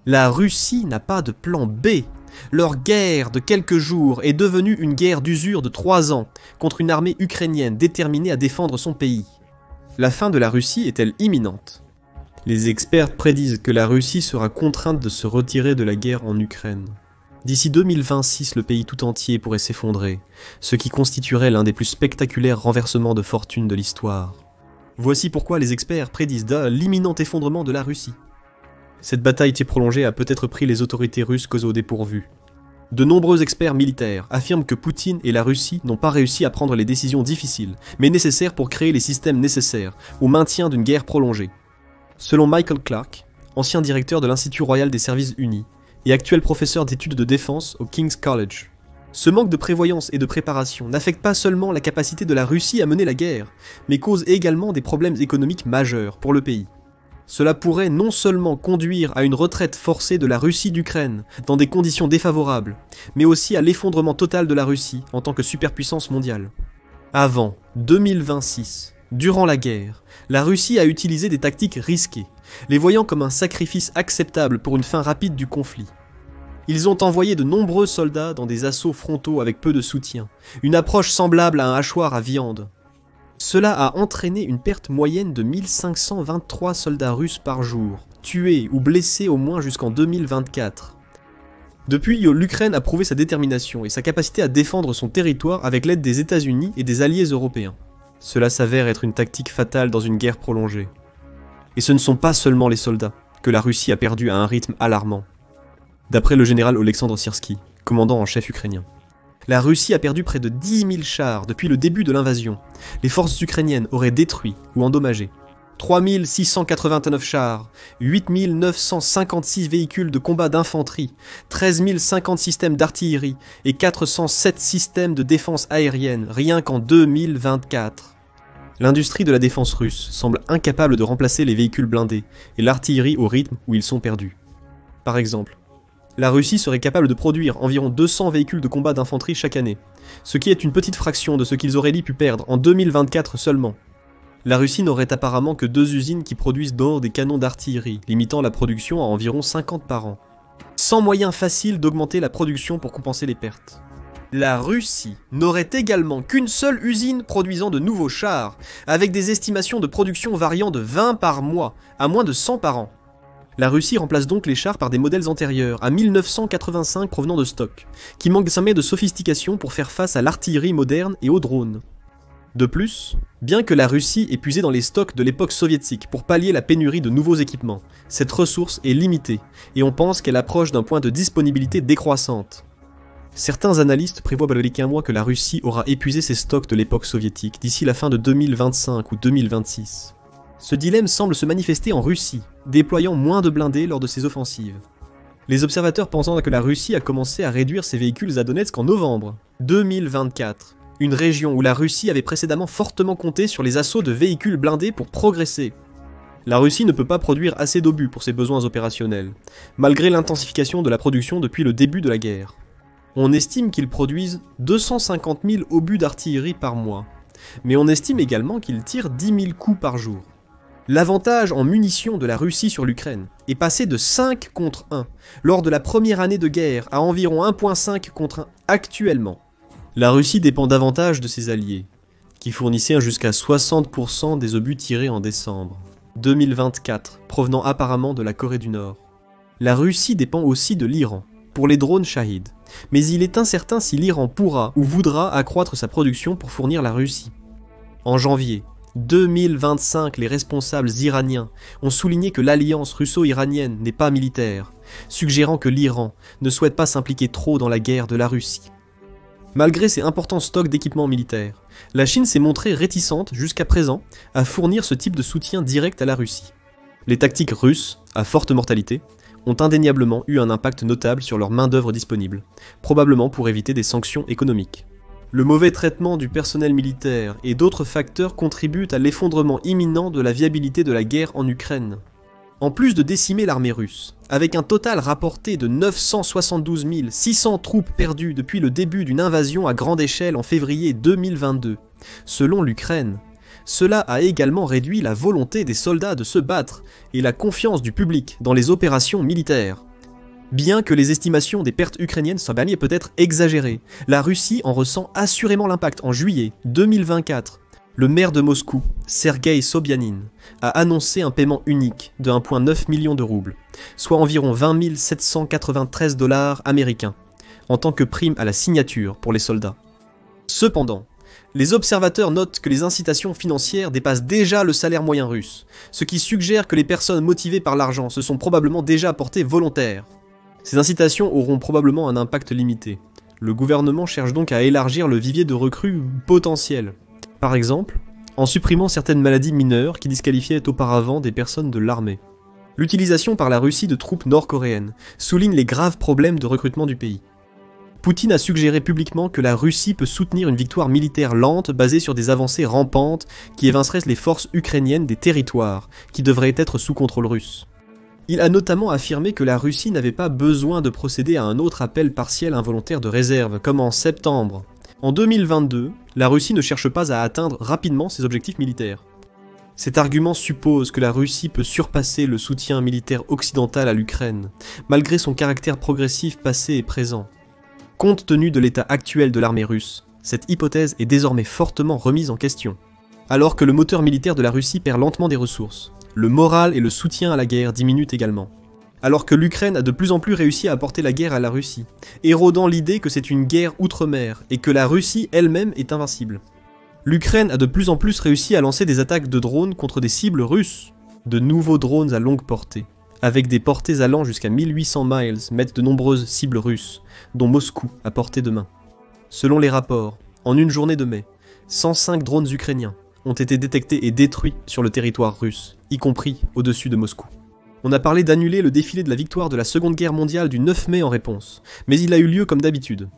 La Russie n'a pas de plan B. Leur guerre de quelques jours est devenue une guerre d'usure de 3 ans contre une armée ukrainienne déterminée à défendre son pays. La fin de la Russie est-elle imminente? Les experts prédisent que la Russie sera contrainte de se retirer de la guerre en Ukraine. D'ici 2026, le pays tout entier pourrait s'effondrer, ce qui constituerait l'un des plus spectaculaires renversements de fortune de l'histoire. Voici pourquoi les experts prédisent l'imminent effondrement de la Russie. Cette bataille si prolongée a peut-être pris les autorités russes au dépourvu. De nombreux experts militaires affirment que Poutine et la Russie n'ont pas réussi à prendre les décisions difficiles, mais nécessaires pour créer les systèmes nécessaires au maintien d'une guerre prolongée. Selon Michael Clark, ancien directeur de l'Institut Royal des Services Unis et actuel professeur d'études de défense au King's College, ce manque de prévoyance et de préparation n'affecte pas seulement la capacité de la Russie à mener la guerre, mais cause également des problèmes économiques majeurs pour le pays. Cela pourrait non seulement conduire à une retraite forcée de la Russie d'Ukraine dans des conditions défavorables, mais aussi à l'effondrement total de la Russie en tant que superpuissance mondiale. Avant 2026, durant la guerre, la Russie a utilisé des tactiques risquées, les voyant comme un sacrifice acceptable pour une fin rapide du conflit. Ils ont envoyé de nombreux soldats dans des assauts frontaux avec peu de soutien, une approche semblable à un hachoir à viande. Cela a entraîné une perte moyenne de 1523 soldats russes par jour, tués ou blessés au moins jusqu'en 2024. Depuis, l'Ukraine a prouvé sa détermination et sa capacité à défendre son territoire avec l'aide des États-Unis et des alliés européens. Cela s'avère être une tactique fatale dans une guerre prolongée. Et ce ne sont pas seulement les soldats que la Russie a perdus à un rythme alarmant. D'après le général Oleksandr Syrsky, commandant en chef ukrainien, la Russie a perdu près de 10 000 chars depuis le début de l'invasion. Les forces ukrainiennes auraient détruit ou endommagé 3 689 chars, 8 956 véhicules de combat d'infanterie, 13 050 systèmes d'artillerie et 407 systèmes de défense aérienne, rien qu'en 2024. L'industrie de la défense russe semble incapable de remplacer les véhicules blindés et l'artillerie au rythme où ils sont perdus. Par exemple, la Russie serait capable de produire environ 200 véhicules de combat d'infanterie chaque année, ce qui est une petite fraction de ce qu'ils auraient pu perdre en 2024 seulement. La Russie n'aurait apparemment que 2 usines qui produisent d'or des canons d'artillerie, limitant la production à environ 50 par an, sans moyen facile d'augmenter la production pour compenser les pertes. La Russie n'aurait également qu'une seule usine produisant de nouveaux chars, avec des estimations de production variant de 20 par mois à moins de 100 par an. La Russie remplace donc les chars par des modèles antérieurs, à 1985 provenant de stock, qui manquent jamais de sophistication pour faire face à l'artillerie moderne et aux drones. De plus, bien que la Russie ait puisé dans les stocks de l'époque soviétique pour pallier la pénurie de nouveaux équipements, cette ressource est limitée, et on pense qu'elle approche d'un point de disponibilité décroissante. Certains analystes prévoient avec un mois que la Russie aura épuisé ses stocks de l'époque soviétique d'ici la fin de 2025 ou 2026. Ce dilemme semble se manifester en Russie, déployant moins de blindés lors de ses offensives. Les observateurs pensant que la Russie a commencé à réduire ses véhicules à Donetsk en novembre 2024, une région où la Russie avait précédemment fortement compté sur les assauts de véhicules blindés pour progresser. La Russie ne peut pas produire assez d'obus pour ses besoins opérationnels, malgré l'intensification de la production depuis le début de la guerre. On estime qu'ils produisent 250 000 obus d'artillerie par mois, mais on estime également qu'ils tirent 10 000 coups par jour. L'avantage en munitions de la Russie sur l'Ukraine est passé de 5 contre 1 lors de la première année de guerre à environ 1,5 contre 1 actuellement. La Russie dépend davantage de ses alliés, qui fournissaient jusqu'à 60% des obus tirés en décembre 2024, provenant apparemment de la Corée du Nord. La Russie dépend aussi de l'Iran, pour les drones Shahid, mais il est incertain si l'Iran pourra ou voudra accroître sa production pour fournir la Russie. En janvier 2025, les responsables iraniens ont souligné que l'alliance russo-iranienne n'est pas militaire, suggérant que l'Iran ne souhaite pas s'impliquer trop dans la guerre de la Russie. Malgré ses importants stocks d'équipements militaires, la Chine s'est montrée réticente jusqu'à présent à fournir ce type de soutien direct à la Russie. Les tactiques russes, à forte mortalité, ont indéniablement eu un impact notable sur leur main-d'œuvre disponible, probablement pour éviter des sanctions économiques. Le mauvais traitement du personnel militaire et d'autres facteurs contribuent à l'effondrement imminent de la viabilité de la guerre en Ukraine. En plus de décimer l'armée russe, avec un total rapporté de 972 600 troupes perdues depuis le début d'une invasion à grande échelle en février 2022, selon l'Ukraine, cela a également réduit la volonté des soldats de se battre et la confiance du public dans les opérations militaires. Bien que les estimations des pertes ukrainiennes soient peut-être exagérées, la Russie en ressent assurément l'impact. En juillet 2024, le maire de Moscou, Sergueï Sobyanin, a annoncé un paiement unique de 1,9 million de roubles, soit environ 20 793 $ américains, en tant que prime à la signature pour les soldats. Cependant, les observateurs notent que les incitations financières dépassent déjà le salaire moyen russe, ce qui suggère que les personnes motivées par l'argent se sont probablement déjà portées volontaires. Ces incitations auront probablement un impact limité. Le gouvernement cherche donc à élargir le vivier de recrues potentielles. Par exemple, en supprimant certaines maladies mineures qui disqualifiaient auparavant des personnes de l'armée. L'utilisation par la Russie de troupes nord-coréennes souligne les graves problèmes de recrutement du pays. Poutine a suggéré publiquement que la Russie peut soutenir une victoire militaire lente basée sur des avancées rampantes qui évinceraient les forces ukrainiennes des territoires qui devraient être sous contrôle russe. Il a notamment affirmé que la Russie n'avait pas besoin de procéder à un autre appel partiel involontaire de réserve, comme en septembre. En 2022, la Russie ne cherche pas à atteindre rapidement ses objectifs militaires. Cet argument suppose que la Russie peut surpasser le soutien militaire occidental à l'Ukraine, malgré son caractère progressif passé et présent. Compte tenu de l'état actuel de l'armée russe, cette hypothèse est désormais fortement remise en question. Alors que le moteur militaire de la Russie perd lentement des ressources, le moral et le soutien à la guerre diminuent également. Alors que l'Ukraine a de plus en plus réussi à apporter la guerre à la Russie, érodant l'idée que c'est une guerre outre-mer et que la Russie elle-même est invincible. L'Ukraine a de plus en plus réussi à lancer des attaques de drones contre des cibles russes. De nouveaux drones à longue portée, avec des portées allant jusqu'à 1800 miles, mettent de nombreuses cibles russes, dont Moscou à portée de main. Selon les rapports, en une journée de mai, 105 drones ukrainiens ont été détectés et détruits sur le territoire russe, y compris au-dessus de Moscou. On a parlé d'annuler le défilé de la victoire de la Seconde Guerre mondiale du 9 mai en réponse, mais il a eu lieu comme d'habitude.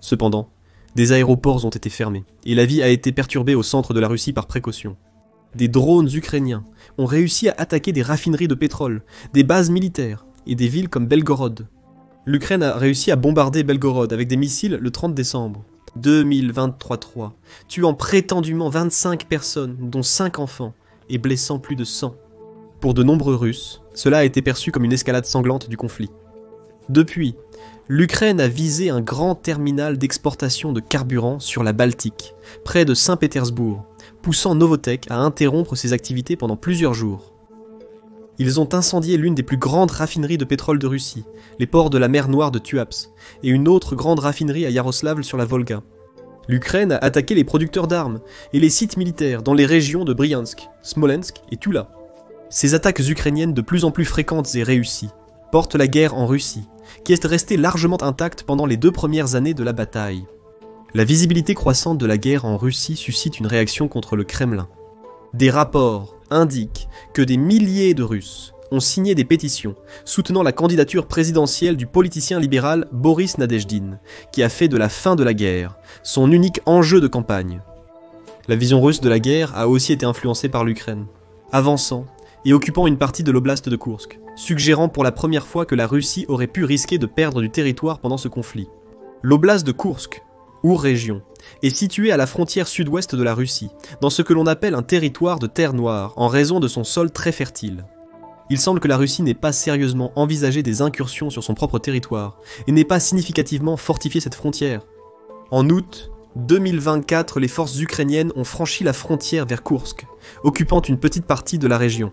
Cependant, des aéroports ont été fermés, et la vie a été perturbée au centre de la Russie par précaution. Des drones ukrainiens ont réussi à attaquer des raffineries de pétrole, des bases militaires et des villes comme Belgorod. L'Ukraine a réussi à bombarder Belgorod avec des missiles le 30 décembre 2023, tuant prétendument 25 personnes, dont 5 enfants, et blessant plus de 100. Pour de nombreux Russes, cela a été perçu comme une escalade sanglante du conflit. Depuis, l'Ukraine a visé un grand terminal d'exportation de carburant sur la Baltique, près de Saint-Pétersbourg, poussant Novotek à interrompre ses activités pendant plusieurs jours. Ils ont incendié l'une des plus grandes raffineries de pétrole de Russie, les ports de la mer Noire de Tuapse, et une autre grande raffinerie à Yaroslavl sur la Volga. L'Ukraine a attaqué les producteurs d'armes et les sites militaires dans les régions de Bryansk, Smolensk et Tula. Ces attaques ukrainiennes de plus en plus fréquentes et réussies portent la guerre en Russie, qui est restée largement intacte pendant les 2 premières années de la bataille. La visibilité croissante de la guerre en Russie suscite une réaction contre le Kremlin. Des rapports indiquent que des milliers de Russes ont signé des pétitions soutenant la candidature présidentielle du politicien libéral Boris Nadejdine, qui a fait de la fin de la guerre son unique enjeu de campagne. La vision russe de la guerre a aussi été influencée par l'Ukraine, avançant et occupant une partie de l'oblast de Koursk, suggérant pour la première fois que la Russie aurait pu risquer de perdre du territoire pendant ce conflit. L'oblast de Koursk, ou région, est située à la frontière sud-ouest de la Russie, dans ce que l'on appelle un territoire de terre noire, en raison de son sol très fertile. Il semble que la Russie n'ait pas sérieusement envisagé des incursions sur son propre territoire, et n'ait pas significativement fortifié cette frontière. En août 2024, les forces ukrainiennes ont franchi la frontière vers Koursk, occupant une petite partie de la région.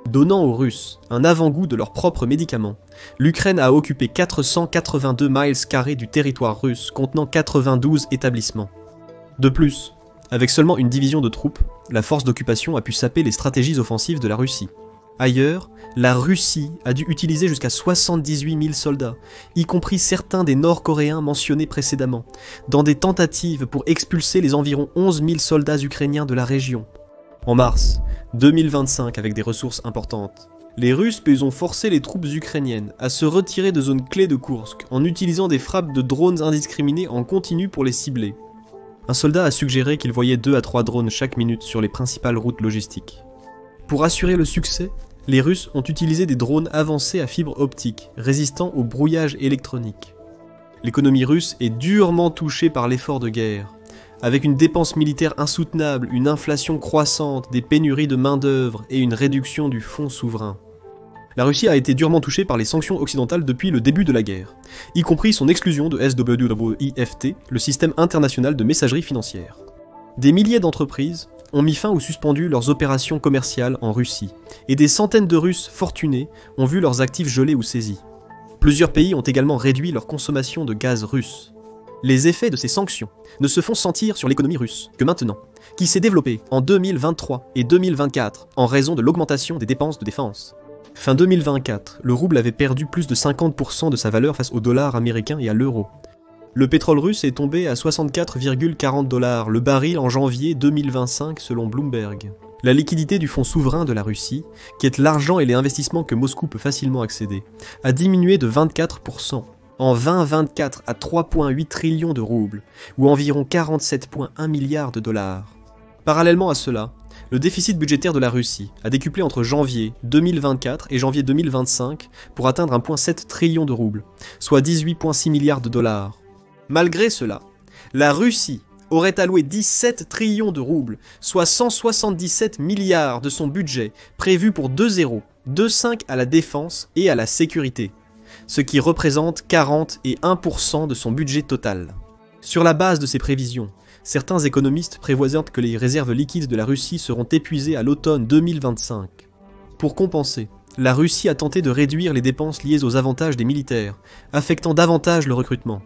Donnant aux Russes un avant-goût de leurs propres médicaments, l'Ukraine a occupé 482 miles carrés du territoire russe contenant 92 établissements. De plus, avec seulement une division de troupes, la force d'occupation a pu saper les stratégies offensives de la Russie. Ailleurs, la Russie a dû utiliser jusqu'à 78 000 soldats, y compris certains des Nord-Coréens mentionnés précédemment, dans des tentatives pour expulser les environ 11 000 soldats ukrainiens de la région. En mars 2025, avec des ressources importantes, les Russes ont forcé les troupes ukrainiennes à se retirer de zones clés de Koursk en utilisant des frappes de drones indiscriminées en continu pour les cibler. Un soldat a suggéré qu'il voyait 2 à 3 drones chaque minute sur les principales routes logistiques. Pour assurer le succès, les Russes ont utilisé des drones avancés à fibre optique, résistants au brouillage électronique. L'économie russe est durement touchée par l'effort de guerre, avec une dépense militaire insoutenable, une inflation croissante, des pénuries de main-d'œuvre et une réduction du fonds souverain. La Russie a été durement touchée par les sanctions occidentales depuis le début de la guerre, y compris son exclusion de SWIFT, le système international de messagerie financière. Des milliers d'entreprises ont mis fin ou suspendu leurs opérations commerciales en Russie, et des centaines de Russes fortunés ont vu leurs actifs gelés ou saisis. Plusieurs pays ont également réduit leur consommation de gaz russe. Les effets de ces sanctions ne se font sentir sur l'économie russe que maintenant, qui s'est développée en 2023 et 2024 en raison de l'augmentation des dépenses de défense. Fin 2024, le rouble avait perdu plus de 50% de sa valeur face au dollar américain et à l'euro. Le pétrole russe est tombé à 64,40 $ le baril en janvier 2025 selon Bloomberg. La liquidité du fonds souverain de la Russie, qui est l'argent et les investissements que Moscou peut facilement accéder, a diminué de 24%, en 2024 à 3,8 trillions de roubles, ou environ 47,1 milliards de dollars. Parallèlement à cela, le déficit budgétaire de la Russie a décuplé entre janvier 2024 et janvier 2025 pour atteindre 1,7 trillion de roubles, soit 18,6 milliards de dollars. Malgré cela, la Russie aurait alloué 17 trillions de roubles, soit 177 milliards de son budget prévu pour 2,25 à la défense et à la sécurité, ce qui représente 40 et 1% de son budget total. Sur la base de ces prévisions, certains économistes prévoient que les réserves liquides de la Russie seront épuisées à l'automne 2025. Pour compenser, la Russie a tenté de réduire les dépenses liées aux avantages des militaires, affectant davantage le recrutement.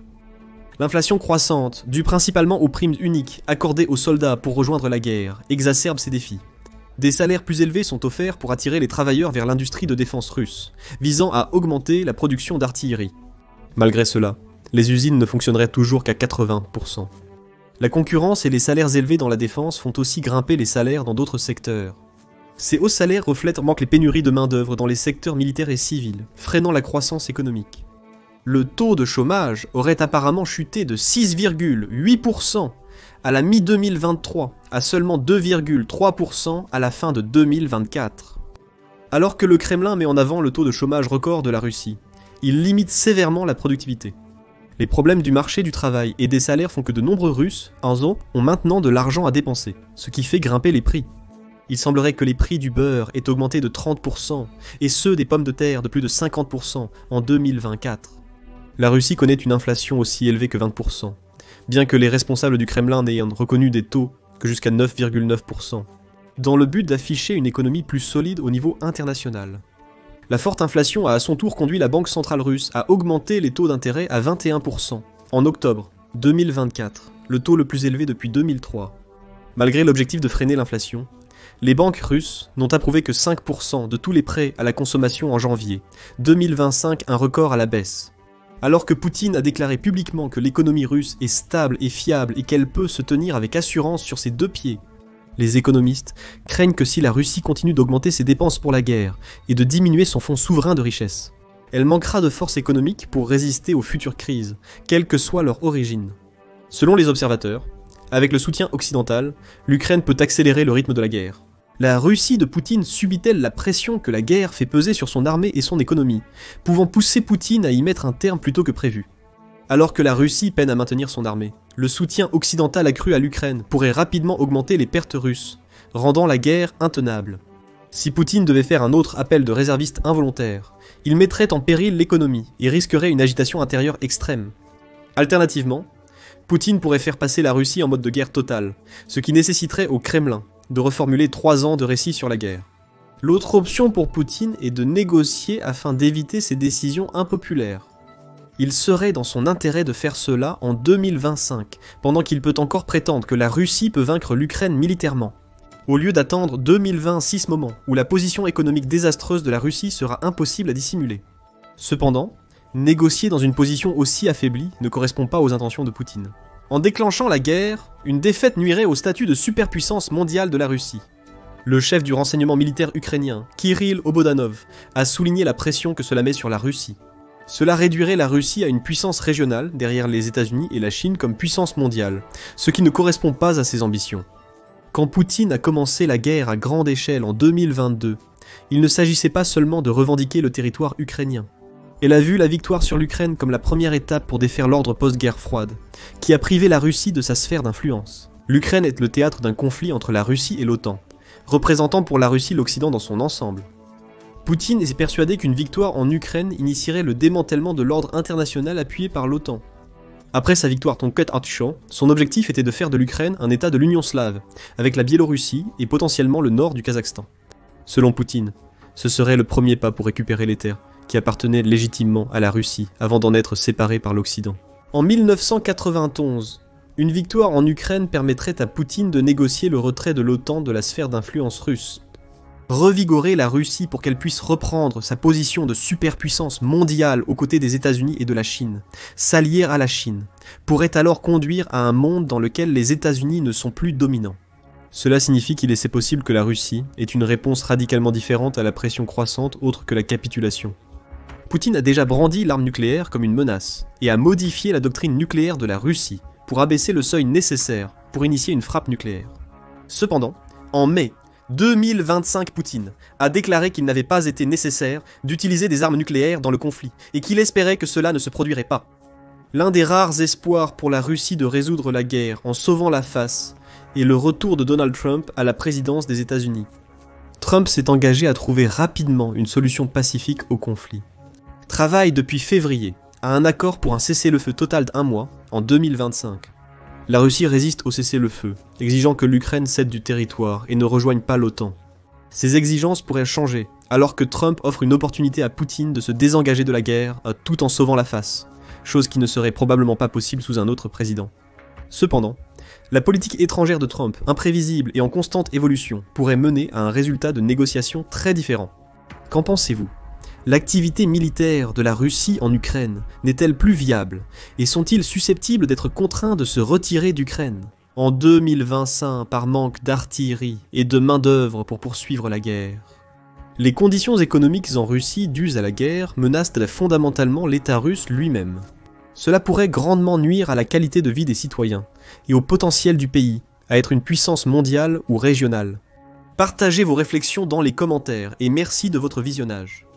L'inflation croissante, due principalement aux primes uniques accordées aux soldats pour rejoindre la guerre, exacerbe ces défis. Des salaires plus élevés sont offerts pour attirer les travailleurs vers l'industrie de défense russe, visant à augmenter la production d'artillerie. Malgré cela, les usines ne fonctionneraient toujours qu'à 80%. La concurrence et les salaires élevés dans la défense font aussi grimper les salaires dans d'autres secteurs. Ces hauts salaires reflètent les pénuries de main-d'œuvre dans les secteurs militaires et civils, freinant la croissance économique. Le taux de chômage aurait apparemment chuté de 6,8% à la mi-2023 à seulement 2,3% à la fin de 2024. Alors que le Kremlin met en avant le taux de chômage record de la Russie, il limite sévèrement la productivité. Les problèmes du marché du travail et des salaires font que de nombreux Russes, ont maintenant de l'argent à dépenser, ce qui fait grimper les prix. Il semblerait que les prix du beurre aient augmenté de 30%, et ceux des pommes de terre de plus de 50% en 2024. La Russie connaît une inflation aussi élevée que 20%, bien que les responsables du Kremlin n'aient reconnu des taux que jusqu'à 9,9%, dans le but d'afficher une économie plus solide au niveau international. La forte inflation a à son tour conduit la Banque centrale russe à augmenter les taux d'intérêt à 21% en octobre 2024, le taux le plus élevé depuis 2003. Malgré l'objectif de freiner l'inflation, les banques russes n'ont approuvé que 5% de tous les prêts à la consommation en janvier 2025, un record à la baisse. Alors que Poutine a déclaré publiquement que l'économie russe est stable et fiable et qu'elle peut se tenir avec assurance sur ses deux pieds, les économistes craignent que si la Russie continue d'augmenter ses dépenses pour la guerre et de diminuer son fonds souverain de richesse, elle manquera de force économique pour résister aux futures crises, quelle que soit leur origine. Selon les observateurs, avec le soutien occidental, l'Ukraine peut accélérer le rythme de la guerre. La Russie de Poutine subit-elle la pression que la guerre fait peser sur son armée et son économie, pouvant pousser Poutine à y mettre un terme plus tôt que prévu? Alors que la Russie peine à maintenir son armée, le soutien occidental accru à l'Ukraine pourrait rapidement augmenter les pertes russes, rendant la guerre intenable. Si Poutine devait faire un autre appel de réservistes involontaires, il mettrait en péril l'économie et risquerait une agitation intérieure extrême. Alternativement, Poutine pourrait faire passer la Russie en mode de guerre totale, ce qui nécessiterait au Kremlin de reformuler 3 ans de récit sur la guerre. L'autre option pour Poutine est de négocier afin d'éviter ces décisions impopulaires. Il serait dans son intérêt de faire cela en 2025, pendant qu'il peut encore prétendre que la Russie peut vaincre l'Ukraine militairement, au lieu d'attendre 2026 moment où la position économique désastreuse de la Russie sera impossible à dissimuler. Cependant, négocier dans une position aussi affaiblie ne correspond pas aux intentions de Poutine. En déclenchant la guerre, une défaite nuirait au statut de superpuissance mondiale de la Russie. Le chef du renseignement militaire ukrainien, Kirill Obodanov, a souligné la pression que cela met sur la Russie. Cela réduirait la Russie à une puissance régionale, derrière les États-Unis et la Chine comme puissance mondiale, ce qui ne correspond pas à ses ambitions. Quand Poutine a commencé la guerre à grande échelle en 2022, il ne s'agissait pas seulement de revendiquer le territoire ukrainien. Elle a vu la victoire sur l'Ukraine comme la première étape pour défaire l'ordre post-guerre froide, qui a privé la Russie de sa sphère d'influence. L'Ukraine est le théâtre d'un conflit entre la Russie et l'OTAN, représentant pour la Russie l'Occident dans son ensemble. Poutine est persuadé qu'une victoire en Ukraine initierait le démantèlement de l'ordre international appuyé par l'OTAN. Après sa victoire Tonket-Artuchan, son objectif était de faire de l'Ukraine un état de l'Union slave, avec la Biélorussie et potentiellement le nord du Kazakhstan. Selon Poutine, ce serait le premier pas pour récupérer les terres qui appartenaient légitimement à la Russie avant d'en être séparées par l'Occident. En 1991, une victoire en Ukraine permettrait à Poutine de négocier le retrait de l'OTAN de la sphère d'influence russe. Revigorer la Russie pour qu'elle puisse reprendre sa position de superpuissance mondiale aux côtés des États-Unis et de la Chine, s'allier à la Chine, pourrait alors conduire à un monde dans lequel les États-Unis ne sont plus dominants. Cela signifie qu'il est possible que la Russie ait une réponse radicalement différente à la pression croissante autre que la capitulation. Poutine a déjà brandi l'arme nucléaire comme une menace, et a modifié la doctrine nucléaire de la Russie pour abaisser le seuil nécessaire pour initier une frappe nucléaire. Cependant, en mai 2025, Poutine a déclaré qu'il n'avait pas été nécessaire d'utiliser des armes nucléaires dans le conflit, et qu'il espérait que cela ne se produirait pas. L'un des rares espoirs pour la Russie de résoudre la guerre en sauvant la face est le retour de Donald Trump à la présidence des États-Unis. Trump s'est engagé à trouver rapidement une solution pacifique au conflit. Travaille depuis février à un accord pour un cessez-le-feu total d'1 mois en 2025. La Russie résiste au cessez-le-feu, exigeant que l'Ukraine cède du territoire et ne rejoigne pas l'OTAN. Ces exigences pourraient changer, alors que Trump offre une opportunité à Poutine de se désengager de la guerre tout en sauvant la face, chose qui ne serait probablement pas possible sous un autre président. Cependant, la politique étrangère de Trump, imprévisible et en constante évolution, pourrait mener à un résultat de négociation très différent. Qu'en pensez-vous ? L'activité militaire de la Russie en Ukraine n'est-elle plus viable, et sont-ils susceptibles d'être contraints de se retirer d'Ukraine en 2025 par manque d'artillerie et de main-d'œuvre pour poursuivre la guerre? Les conditions économiques en Russie dues à la guerre menacent fondamentalement l'État russe lui-même. Cela pourrait grandement nuire à la qualité de vie des citoyens et au potentiel du pays à être une puissance mondiale ou régionale. Partagez vos réflexions dans les commentaires et merci de votre visionnage.